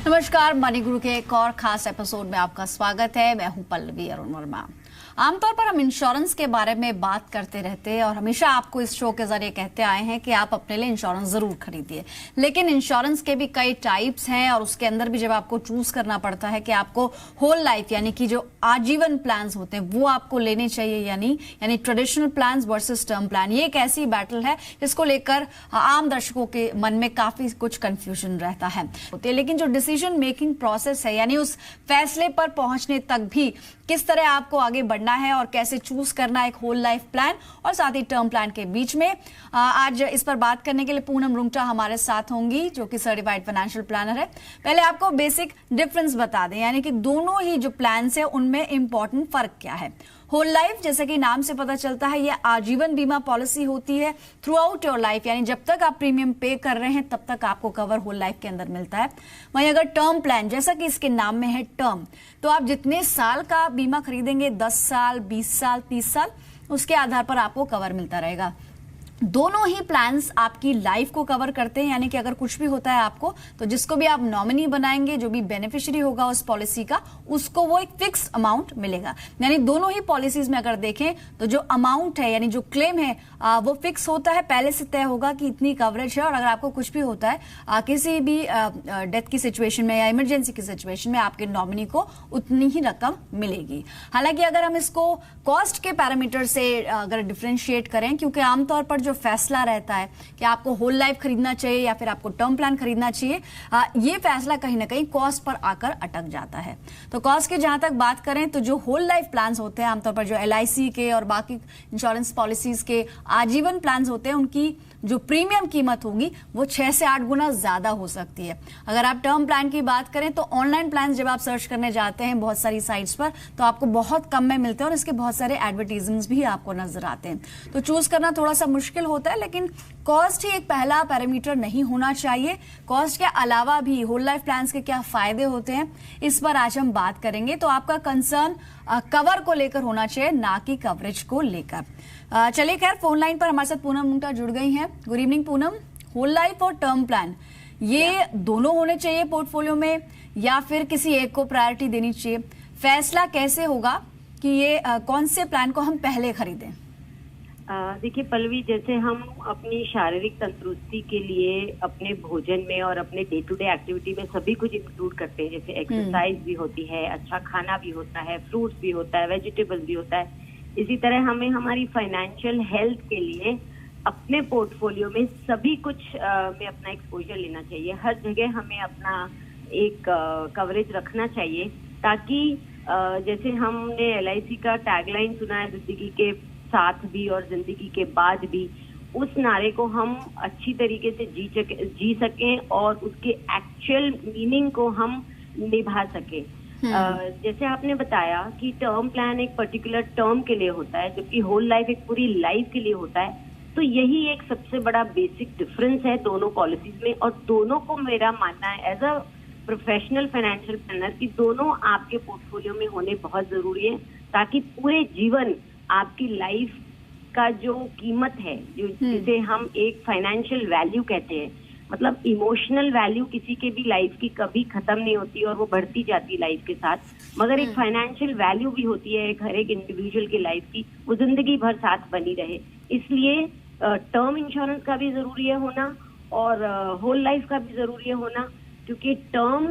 नमस्कार, मनी गुरु के एक और खास एपिसोड में आपका स्वागत है। मैं हूं पल्लवी अरुण वर्मा। आमतौर पर हम इंश्योरेंस के बारे में बात करते रहते हैं और हमेशा आपको इस शो के जरिए कहते आए हैं कि आप अपने लिए इंश्योरेंस जरूर खरीदिए। लेकिन इंश्योरेंस के भी कई टाइप्स हैं और उसके अंदर भी जब आपको चूज करना पड़ता है कि आपको होल लाइफ यानी कि जो आजीवन प्लान्स होते हैं वो आपको लेने चाहिए यानी traditional plans versus term plan, ये एक ऐसी बैटल है जिसको लेकर आम दर्शकों के मन में काफी कुछ कंफ्यूजन रहता है। लेकिन जो डिसीजन मेकिंग प्रोसेस है यानी उस फैसले पर पहुंचने तक भी किस तरह आपको आगे बढ़ना है और कैसे चूज करना है एक होल लाइफ प्लान और साथ ही टर्म प्लान के बीच में, आज इस पर बात करने के लिए पूनम रुंगटा हमारे साथ होंगी जो कि सर्टिफाइड फाइनेंशियल प्लानर है। पहले आपको बेसिक डिफरेंस बता दें यानी कि दोनों ही जो प्लान्स है उनमें इंपॉर्टेंट फर्क क्या है। होल लाइफ जैसे कि नाम से पता चलता है ये आजीवन बीमा पॉलिसी होती है थ्रू आउट योर लाइफ, यानी जब तक आप प्रीमियम पे कर रहे हैं तब तक आपको कवर होल लाइफ के अंदर मिलता है। वहीं अगर टर्म प्लान जैसा कि इसके नाम में है टर्म, तो आप जितने साल का बीमा खरीदेंगे 10 साल 20 साल 30 साल उसके आधार पर आपको कवर मिलता रहेगा। दोनों ही प्लान्स आपकी लाइफ को कवर करते हैं यानी कि अगर कुछ भी होता है आपको तो जिसको भी आप नॉमिनी बनाएंगे, जो भी बेनिफिशियरी होगा उस पॉलिसी का, उसको वो एक फिक्स अमाउंट मिलेगा। यानी दोनों ही पॉलिसीज में अगर देखें तो जो अमाउंट है यानी जो क्लेम है वो फिक्स होता है, पहले से तय होगा कि इतनी कवरेज है और अगर आपको कुछ भी होता है किसी भी डेथ की सिचुएशन में या इमरजेंसी की सिचुएशन में आपके नॉमिनी को उतनी ही रकम मिलेगी। हालांकि अगर हम इसको कॉस्ट के पैरामीटर से अगर डिफ्रेंशिएट करें, क्योंकि आमतौर पर जो फैसला रहता है कि आपको होल लाइफ खरीदना चाहिए या फिर आपको टर्म प्लान खरीदना चाहिए, ये फैसला कहीं ना कहीं कॉस्ट पर आकर अटक जाता है। तो कॉस्ट की जहां तक बात करें तो जो होल लाइफ प्लान्स होते हैं आमतौर पर जो LIC के और बाकी इंश्योरेंस पॉलिसीज के आजीवन प्लान्स होते हैं उनकी जो प्रीमियम कीमत होगी वो 6 से 8 गुना ज्यादा हो सकती है। अगर आप टर्म प्लान की बात करें तो ऑनलाइन प्लान जब आप सर्च करने जाते हैं बहुत सारी साइट्स पर तो आपको बहुत कम में मिलते हैं और इसके बहुत सारे एडवर्टीजमेंट्स भी आपको नजर आते हैं। तो चूज करना थोड़ा सा मुश्किल होता है, लेकिन कॉस्ट ही एक पहला पैरामीटर नहीं होना चाहिए। कॉस्ट के अलावा भी होल लाइफ प्लान्स के क्या फायदे होते हैं इस पर आज हम बात करेंगे। तो आपका कंसर्न कवर को लेकर होना चाहिए, ना कि कवरेज को लेकर। चलिए खैर, फोन लाइन पर हमारे साथ पूनम मुंगटा जुड़ गई हैं। Good evening Poonam. Whole life और टर्म प्लान ये दोनों होने चाहिए पोर्टफोलियो में या फिर किसी एक को प्रायोरिटी देनी चाहिए? फैसला कैसे होगा कि ये कौन से प्लान को हम पहले खरीदें? देखिए पल्लवी, जैसे हम अपनी शारीरिक तंदुरुस्ती के लिए अपने भोजन में और अपने डे टू डे एक्टिविटी में सभी कुछ इंक्लूड करते हैं, जैसे एक्सरसाइज भी होती है, अच्छा खाना भी होता है, फ्रूट्स भी होता है, वेजिटेबल्स भी होता है, इसी तरह हमें हमारी फाइनेंशियल हेल्थ के लिए अपने पोर्टफोलियो में सभी कुछ में अपना एक्सपोजर लेना चाहिए। हर जगह हमें अपना एक कवरेज रखना चाहिए ताकि जैसे हमने LIC का टैगलाइन सुना है, जिंदगी के साथ भी और जिंदगी के बाद भी, उस नारे को हम अच्छी तरीके से जी सकें और उसके एक्चुअल मीनिंग को हम निभा सकें। जैसे आपने बताया कि टर्म प्लान एक पर्टिकुलर टर्म के लिए होता है जबकि होल लाइफ एक पूरी लाइफ के लिए होता है, तो यही एक सबसे बड़ा बेसिक डिफरेंस है दोनों पॉलिसीज में। और दोनों को मेरा मानना है as a professional financial planner कि दोनों आपके पोर्टफोलियो में होने बहुत जरूरी है ताकि पूरे जीवन आपकी लाइफ का जो कीमत है, जो जिसे हम एक फाइनेंशियल वैल्यू कहते हैं, मतलब इमोशनल वैल्यू किसी के भी लाइफ की कभी खत्म नहीं होती और वो बढ़ती जाती है लाइफ के साथ, मगर एक फाइनेंशियल वैल्यू भी होती है हर एक इंडिविजुअल की लाइफ की, वो जिंदगी भर साथ बनी रहे। इसलिए टर्म इंश्योरेंस का भी जरूरी है होना और होल लाइफ का भी जरूरी है होना, क्योंकि टर्म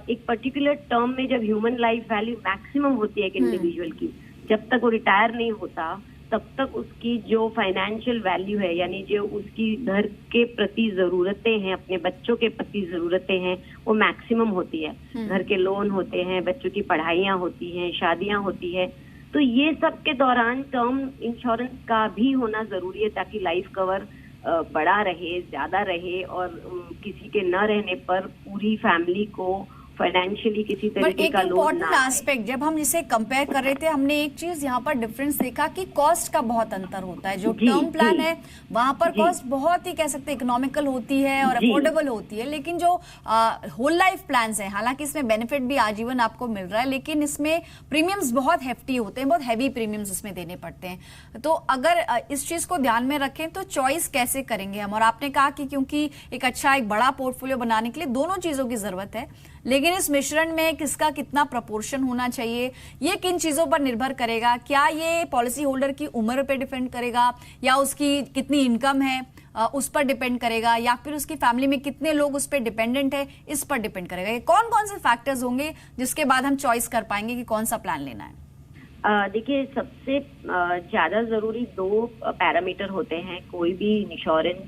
एक पर्टिकुलर टर्म में जब ह्यूमन लाइफ वैल्यू मैक्सिमम होती है एक इंडिविजुअल की, जब तक वो रिटायर नहीं होता तब तक उसकी जो फाइनेंशियल वैल्यू है यानी जो उसकी घर के प्रति जरूरतें हैं, अपने बच्चों के प्रति जरूरतें हैं, वो मैक्सिमम होती है। घर के लोन होते हैं, बच्चों की पढ़ाइयाँ होती हैं, शादियां होती है, तो ये सब के दौरान टर्म इंश्योरेंस का भी होना जरूरी है ताकि लाइफ कवर बड़ा रहे, ज्यादा रहे और किसी के न रहने पर पूरी फैमिली को फाइनेंशियली किसी तरीके का लोन ना आए। एस्पेक्ट जब हम इसे कंपेयर कर रहे थे हमने एक चीज यहाँ पर डिफरेंस देखा कि कॉस्ट का बहुत अंतर होता है। जो टर्म प्लान है वहां पर कॉस्ट बहुत ही कह सकते इकोनॉमिकल होती है और अफोर्डेबल होती है, लेकिन जो होल लाइफ प्लान्स है, हालांकि इसमें बेनिफिट भी आजीवन आपको मिल रहा है, लेकिन इसमें प्रीमियम्स बहुत हेफ्टी होते हैं, बहुत हैवी प्रीमियम्स इसमें देने पड़ते हैं। तो अगर इस चीज को ध्यान में रखें तो चॉइस कैसे करेंगे हम? और आपने कहा कि क्योंकि एक अच्छा एक बड़ा पोर्टफोलियो बनाने के लिए दोनों चीजों की जरूरत है, लेकिन इस मिश्रण में किसका कितना प्रपोर्शन होना चाहिए, ये किन चीजों पर निर्भर करेगा? क्या ये पॉलिसी होल्डर की उम्र पे डिपेंड करेगा, या उसकी कितनी इनकम है उस पर डिपेंड करेगा, या फिर उसकी फैमिली में कितने लोग उस पर डिपेंडेंट है इस पर डिपेंड करेगा? ये कौन कौन से फैक्टर्स होंगे जिसके बाद हम चॉइस कर पाएंगे कि कौन सा प्लान लेना है? देखिए, सबसे ज्यादा जरूरी 2 पैरामीटर होते हैं कोई भी इंश्योरेंस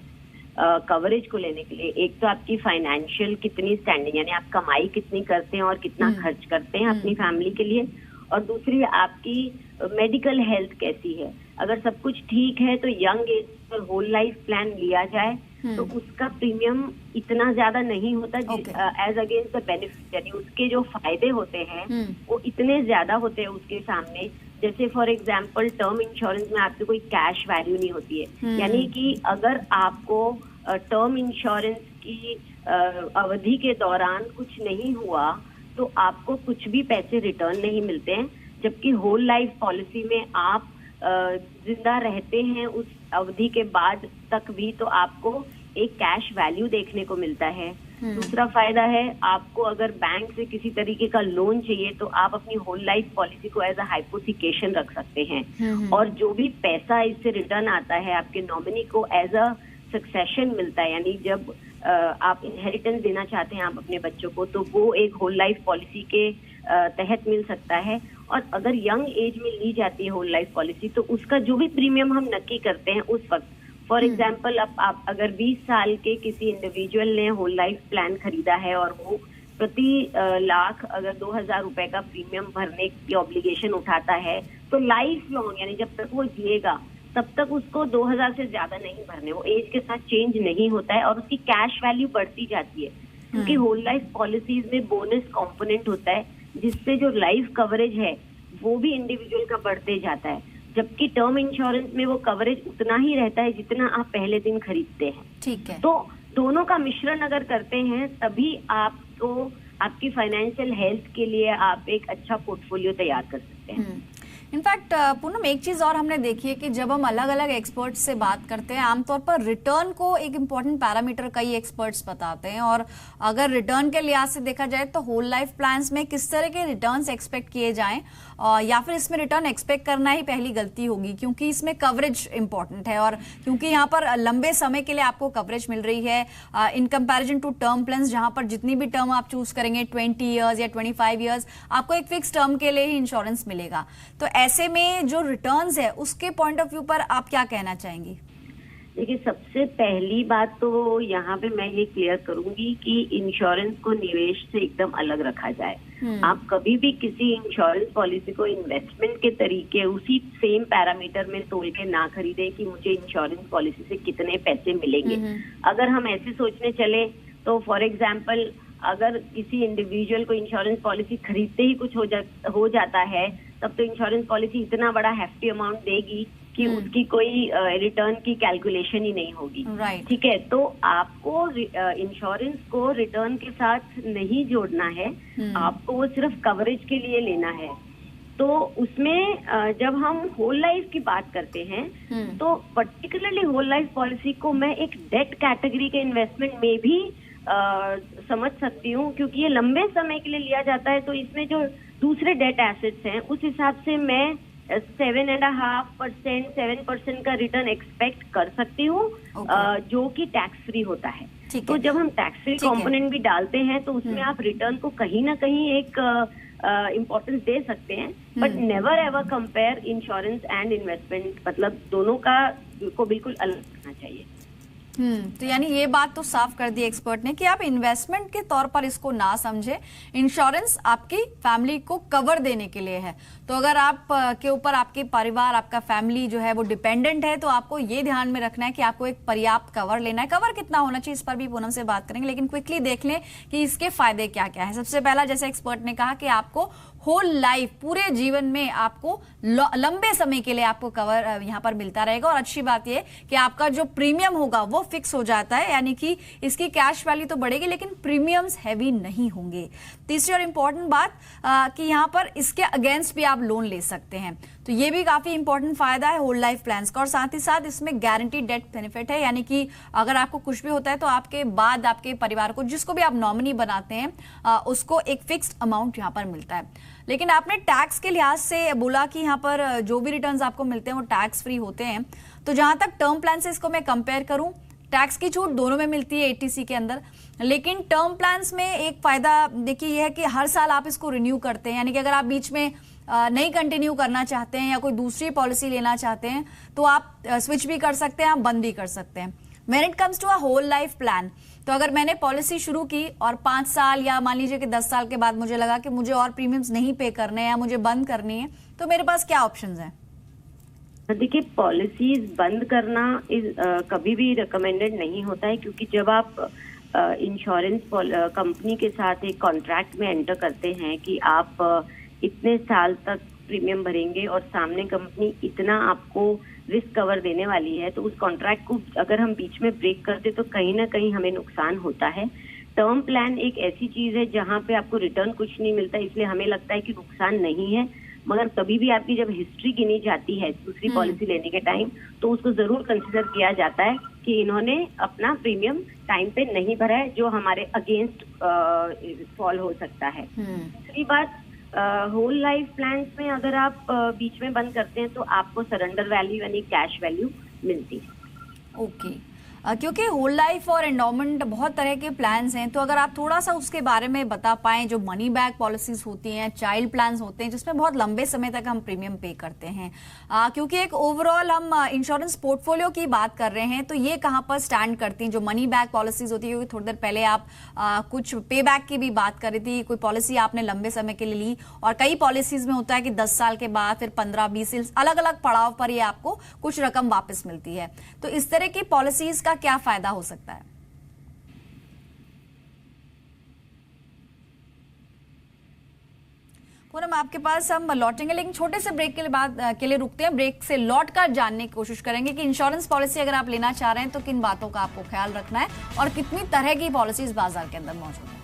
कवरेज को लेने के लिए। एक तो आपकी फाइनेंशियल कितनी स्टैंडिंग, यानी आप कमाई कितनी करते हैं और कितना खर्च करते हैं अपनी फैमिली के लिए, और दूसरी आपकी मेडिकल हेल्थ कैसी है। अगर सब कुछ ठीक है तो यंग एज पर होल लाइफ प्लान लिया जाए तो उसका प्रीमियम इतना ज्यादा नहीं होता एज अगेंस्ट द बेनिफिट, यानी उसके जो फायदे होते हैं वो इतने ज्यादा होते हैं उसके सामने। जैसे फॉर एग्जांपल टर्म इंश्योरेंस में आपकी कोई कैश वैल्यू नहीं होती है, यानी कि अगर आपको टर्म इंश्योरेंस की अवधि के दौरान कुछ नहीं हुआ तो आपको कुछ भी पैसे रिटर्न नहीं मिलते हैं, जबकि होल लाइफ पॉलिसी में आप जिंदा रहते हैं उस अवधि के बाद तक भी तो आपको एक कैश वैल्यू देखने को मिलता है। दूसरा फायदा है, आपको अगर बैंक से किसी तरीके का लोन चाहिए तो आप अपनी होल लाइफ पॉलिसी को एज अ हाइपोथिकेशन रख सकते हैं, और जो भी पैसा इससे रिटर्न आता है आपके नॉमिनी को एज अ सक्सेशन मिलता है, यानी जब आप इनहेरिटेंस देना चाहते हैं आप अपने बच्चों को, तो वो एक होल लाइफ पॉलिसी के तहत मिल सकता है। और अगर यंग एज में ली जाती है होल लाइफ पॉलिसी तो उसका जो भी प्रीमियम हम नक्की करते हैं उस वक्त, फॉर एग्जाम्पल आप अगर 20 साल के किसी इंडिविजुअल ने होल लाइफ प्लान खरीदा है और वो प्रति लाख अगर 2,000 रुपए का प्रीमियम भरने की ऑब्लिगेशन उठाता है तो लाइफ लॉन्ग, यानी जब तक वो जिएगा तब तक उसको 2,000 से ज्यादा नहीं भरने, वो एज के साथ चेंज नहीं होता है और उसकी कैश वैल्यू बढ़ती जाती है, क्योंकि होल लाइफ पॉलिसीज में बोनस कंपोनेंट होता है जिससे जो लाइफ कवरेज है वो भी इंडिविजुअल का बढ़ते जाता है, जबकि टर्म इंश्योरेंस में वो कवरेज उतना ही रहता है जितना आप पहले दिन खरीदते हैं। ठीक है, तो दोनों का मिश्रण अगर करते हैं तभी आपको आपकी फाइनेंशियल हेल्थ के लिए आप एक अच्छा पोर्टफोलियो तैयार कर सकते हैं। इनफैक्ट पूनम, एक चीज और हमने देखी है कि जब हम अलग अलग एक्सपर्ट्स से बात करते हैं आमतौर पर रिटर्न को एक इम्पॉर्टेंट पैरामीटर कई एक्सपर्ट्स बताते हैं, और अगर रिटर्न के लिहाज से देखा जाए तो होल लाइफ प्लान्स में किस तरह के रिटर्न्स एक्सपेक्ट किए जाएं, या फिर इसमें रिटर्न एक्सपेक्ट करना ही पहली गलती होगी, क्योंकि इसमें कवरेज इंपॉर्टेंट है, और क्योंकि यहाँ पर लंबे समय के लिए आपको कवरेज मिल रही है in comparison to term plans, जहां पर जितनी भी टर्म आप चूज करेंगे 20 ईयर्स या 25 ईयर्स आपको एक फिक्स टर्म के लिए ही इंश्योरेंस मिलेगा। तो ऐसे में जो रिटर्न्स है उसके पॉइंट ऑफ व्यू पर आप क्या कहना चाहेंगी? देखिए, सबसे पहली बात तो यहाँ पे मैं ये क्लियर करूंगी कि इंश्योरेंस को निवेश से एकदम अलग रखा जाए। आप कभी भी किसी इंश्योरेंस पॉलिसी को इन्वेस्टमेंट के तरीके उसी सेम पैरामीटर में तोल के ना खरीदे कि मुझे इंश्योरेंस पॉलिसी से कितने पैसे मिलेंगे। अगर हम ऐसे सोचने चले तो फॉर एग्जाम्पल अगर किसी इंडिविजुअल को इंश्योरेंस पॉलिसी खरीदते ही कुछ हो जाता है तब तो इंश्योरेंस पॉलिसी इतना बड़ा हेफ्टी अमाउंट देगी कि उसकी कोई रिटर्न की कैलकुलेशन ही नहीं होगी। ठीक है, तो आपको इंश्योरेंस को रिटर्न के साथ नहीं जोड़ना है, आपको वो सिर्फ कवरेज के लिए लेना है। तो उसमें जब हम होल लाइफ की बात करते हैं तो पर्टिकुलरली होल लाइफ पॉलिसी को मैं एक डेट कैटेगरी के इन्वेस्टमेंट में भी समझ सकती हूँ, क्योंकि ये लंबे समय के लिए लिया जाता है, तो इसमें जो दूसरे डेट एसेट्स हैं उस हिसाब से मैं 7.5%, 7% का रिटर्न एक्सपेक्ट कर सकती हूँ, जो कि टैक्स फ्री होता है। तो जब हम टैक्स फ्री कंपोनेंट भी डालते हैं तो उसमें आप रिटर्न को कहीं ना कहीं एक इम्पोर्टेंस दे सकते हैं, but never ever compare insurance and investment, मतलब दोनों को बिल्कुल अलग रखना चाहिए। तो यानी ये बात तो साफ कर दी एक्सपर्ट ने कि आप इन्वेस्टमेंट के तौर पर इसको ना समझे, इंश्योरेंस आपकी फैमिली को कवर देने के लिए है। तो अगर आप के ऊपर आपके परिवार, आपका फैमिली जो है वो डिपेंडेंट है तो आपको ये ध्यान में रखना है कि आपको एक पर्याप्त कवर लेना है। कवर कितना होना चाहिए इस पर भी पूनम से बात करेंगे, लेकिन क्विकली देख लें कि इसके फायदे क्या क्या है। सबसे पहला, जैसे एक्सपर्ट ने कहा कि आपको होल लाइफ, पूरे जीवन में आपको लंबे समय के लिए आपको कवर यहाँ पर मिलता रहेगा, और अच्छी बात यह कि आपका जो प्रीमियम होगा वो फिक्स हो जाता है, यानी कि इसकी कैश वैल्यू तो बढ़ेगी लेकिन प्रीमियम्स हैवी नहीं होंगे। तीसरी और इंपॉर्टेंट बात कि यहाँ पर इसके अगेंस्ट भी आप लोन ले सकते हैं। तो तो ये भी काफी इंपॉर्टेंट फायदा है होल लाइफ प्लान्स का। और साथ ही साथ इसमें गारंटी डेथ बेनिफिट है, यानी कि अगर आपको कुछ भी होता है तो आपके बाद आपके परिवार को, जिसको भी आप नॉमिनी बनाते हैं, उसको एक फिक्स्ड अमाउंट यहाँ पर मिलता है। लेकिन आपने टैक्स के लिहाज से बोला कि यहाँ पर जो भी रिटर्न्स आपको मिलते हैं वो टैक्स फ्री होते हैं। तो जहां तक टर्म प्लान से इसको मैं कंपेयर करूं, टैक्स की छूट दोनों में मिलती है एटीसी के अंदर, लेकिन टर्म प्लान्स में एक फायदा देखिए ये है कि हर साल आप इसको रिन्यू करते हैं, यानी कि अगर आप बीच में नहीं कंटिन्यू करना चाहते हैं या कोई दूसरी पॉलिसी लेना चाहते हैं तो आप स्विच भी कर सकते हैं, आप बंद भी कर सकते हैं। When it comes to a whole life plan, तो अगर मैंने पॉलिसी शुरू की और 5 साल या मान लीजिए कि 10 साल के बाद मुझे लगा कि मुझे और प्रीमियम्स नहीं पे करने या मुझे बंद करनी है, तो मेरे पास क्या ऑप्शंस हैं? देखिए, पॉलिसीज बंद करना कभी भी रिकमेंडेड नहीं होता है, क्योंकि जब आप इंश्योरेंस कंपनी के साथ एक कॉन्ट्रैक्ट में एंटर करते हैं कि आप इतने साल तक प्रीमियम भरेंगे और सामने कंपनी इतना आपको रिस्क कवर देने वाली है, तो उस कॉन्ट्रैक्ट को अगर हम बीच में ब्रेक करते तो कहीं ना कहीं हमें नुकसान होता है। टर्म प्लान एक ऐसी चीज है जहां पे आपको रिटर्न कुछ नहीं मिलता, इसलिए हमें लगता है कि नुकसान नहीं है। मगर कभी भी आपकी जब हिस्ट्री गिनी जाती है दूसरी पॉलिसी लेने के टाइम, तो उसको जरूर कंसिडर किया जाता है कि इन्होंने अपना प्रीमियम टाइम पे नहीं भरा है, जो हमारे अगेंस्ट फॉल हो सकता है। दूसरी बात, होल लाइफ प्लान्स में अगर आप बीच में बंद करते हैं तो आपको सरेंडर वैल्यू यानी कैश वैल्यू मिलती है। ओके, क्योंकि होल लाइफ और एंडोमेंट बहुत तरह के प्लान्स हैं, तो अगर आप थोड़ा सा उसके बारे में बता पाएं, जो मनी बैक पॉलिसीज होती हैं, चाइल्ड प्लान्स होते हैं जिसमें बहुत लंबे समय तक हम प्रीमियम पे करते हैं, क्योंकि एक ओवरऑल हम इंश्योरेंस पोर्टफोलियो की बात कर रहे हैं, तो ये कहाँ पर स्टैंड करती हैं जो मनी बैक पॉलिसीज होती है? क्योंकि थोड़ी देर पहले आप कुछ पे बैक की भी बात कर रही थी, कोई पॉलिसी आपने लंबे समय के लिए ली और कई पॉलिसीज में होता है कि 10 साल के बाद फिर 15-20 अलग अलग पड़ाव पर ये आपको कुछ रकम वापस मिलती है। तो इस तरह की पॉलिसीज का क्या फायदा हो सकता है? पूनम, आपके पास हम लौटेंगे, लेकिन छोटे से ब्रेक के लिए रुकते हैं। ब्रेक से लौट कर जानने की कोशिश करेंगे कि इंश्योरेंस पॉलिसी अगर आप लेना चाह रहे हैं तो किन बातों का आपको ख्याल रखना है और कितनी तरह की पॉलिसीज बाजार के अंदर मौजूद है।